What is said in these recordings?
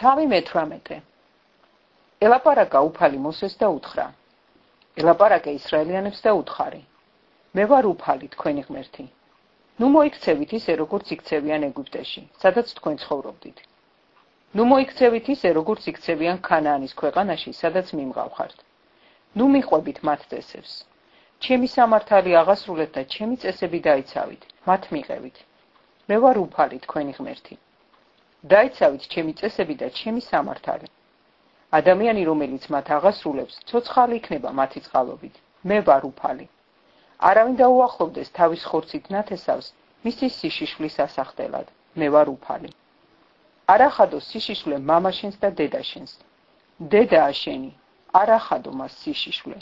თავი მე-18 ელაპარაკა უფალი მოსეს და უთხრა ელაპარაკე ისრაელიანებს და უთხარი მე ვარ უფალი თქვენი ღმერთი ნუ მოიქცევით ისე როგორც იქცევიან ეგვიპტეში სადაც თქვენ ცხოვრობდით ნუ მოიქცევით ისე როგორც იქცევიან ქანაანის ქვეყანაში სადაც მიმღავხართ ნუ მიყვებით მათ წესებს ჩემი სამართალი აღასრულეთ და ჩემი წესები დაიცავით მათ მიყევით მე ვარ უფალი თქვენი ღმერთი დაიცავით ჩემი წესები და ჩემი სამართალი ადამიანი რომელიც მათ აღასრულებს ცოცხალი იქნება მათი წყალობით მე ვარ უფალი არავინ დაუახლოვდეს თავის ხორცით ნათესავს მისი სიშიშვლის ასახდელად მე ვარ უფალი არ ახადო სიშიშვლე მამაშენს და დედაშენს დედაა შენი არ ახადო მას სიშიშვლე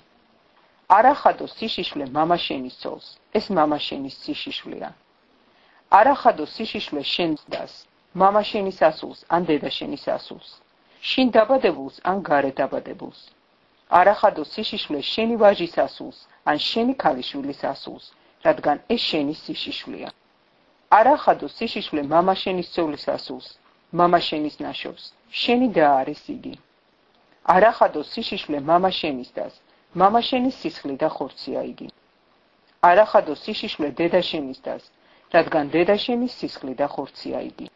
არ ახადო სიშიშვლე მამაშენის ცოლს ეს მამაშენის სიშიშვლეა არ ახადო სიშიშვლე შენს დას მამაშენის ასულს ან დედაშენის ასულს შინ დაბადებულს ან გარე დაბადებულს არ ახადო სიშიშვლე შენი ვაჟის ასულს ან შენი ქალიშვილის ასულს რადგან ეს შენი სიშიშვლეა არ ახადო სიშიშვლე მამაშენის ცოლის ასულს მამაშენის ნაშობს შენი და არის იგი არ ახადო სიშიშვლე მამაშენის დას მამაშენის სისხლი და ხორცია იგი არ ახადო სიშიშვლე დედაშენის დას რადგან დედაშენის სისხლი და ხორცია იგი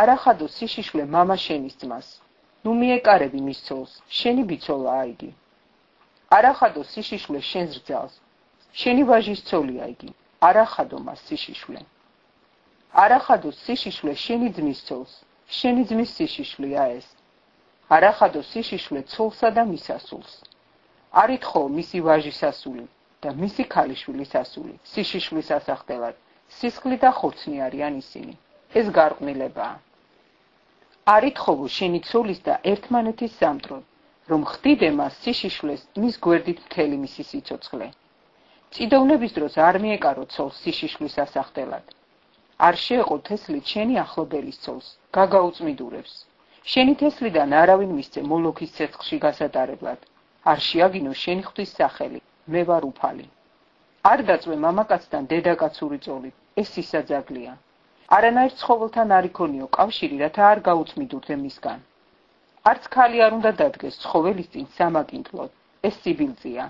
არ ახადო სიშიშვლე მამაშენის ძმას ნუ მიეკარები მის ცოლს შენი ბიცოლაა იგი არ ახადო სიშიშვლე შენს რძალს შენი ვაჟის ცოლია იგი არ ახადო მას სიშიშვლე არ ახადო სიშიშვლე შენი ძმის ცოლს შენი ძმის სიშიშვლეა ეს არ ახადო სიშიშვლე ცოლსა და მის ასულს არ ითხოვ მისი ვაჟის ასული და მისი ქალიშვილის ასული სიშიშვლის ასახდელად სისხლი და ხორცნი არიან ისინი ეს გარყვნილებაა არ ითხოვო შენი ცოლის და ერთმანეთის სამტროდ რომ ხდიდე მას სიშიშვლეს მის გვერდით მთელი მისი სიცოცხლე წიდოვნების დროს არ მიეკარო ცოლს სიშიშვლის ასახდელად არ შეეყო თესლით შენი ახლობელის ცოლს გაგაუწმიდურებს შენი თესლიდან არავინ მისცე მოლოქის ცეცხლში გასატარებლად არ შეაგინო შენი ღვთის სახელი მე ვარ უფალი არ დაწვე მამაკაცთან დედაკაცური წოლით ეს სისაძაგლია არანაირ ცხოველთან არ იქონიო კავშირი რათა არ გაუწმიდურდე მისგან არც ქალი არ უნდა დადგეს ცხოველის წინ სამაკინკლოდ ეს სიბილწეა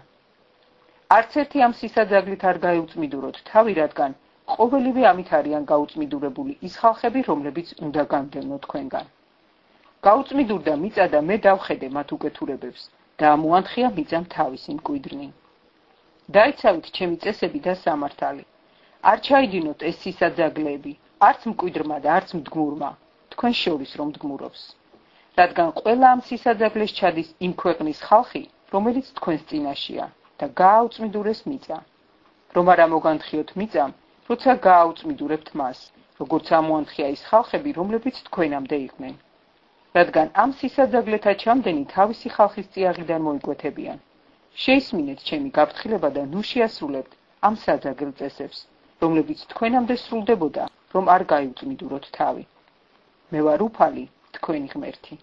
არც ერთი ამ სისაძაგლით არ გაეუწმიდუროთ თავი რადგან ყოველივე ამით არიან გაუწმიდურებული ის ხალხები რომლებიც უნდა გამდევნო თქვენგან გაუწმიდურდა მიწა და მე დავხედე მათ უკეთურებებს და ამოანთხია მიწამ თავისი მკვიდრნი დაიცავით ჩემი წესები და სამართალი არ ჩაიდინოთ ეს სისაძაგლეები არც მკვიდრმა და არც მდგმურმა თქვენ შორის რომ მდგმურობს რადგან ყველა ამ სისაძაგლეს ჩადის იმ ქვეყნის ხალხი რომელიც თქვენს წინაშეა და გააუწმიდურეს მიწა რომ არა მოგანთხიოთ მიწამ როცა გააუწმიდურებთ მას როგორც ამოანთხია ის ხალხები რომლებიც თქვენამდე იყვნენ რადგან ამ სისაძაგლეთა ჩამდენი თავისი ხალხის წიაღიდან მოიკვეთებიან შეისმინეთ ჩემი გაფრთხილება და ნუ შეასრულებთ ამ საძაგლ წესებს რომლებიც თქვენამდე სრულდებოდა რომ არ გაიუწმიდუროთ თავი მე ვარ უფალი თქვენი ღმერთი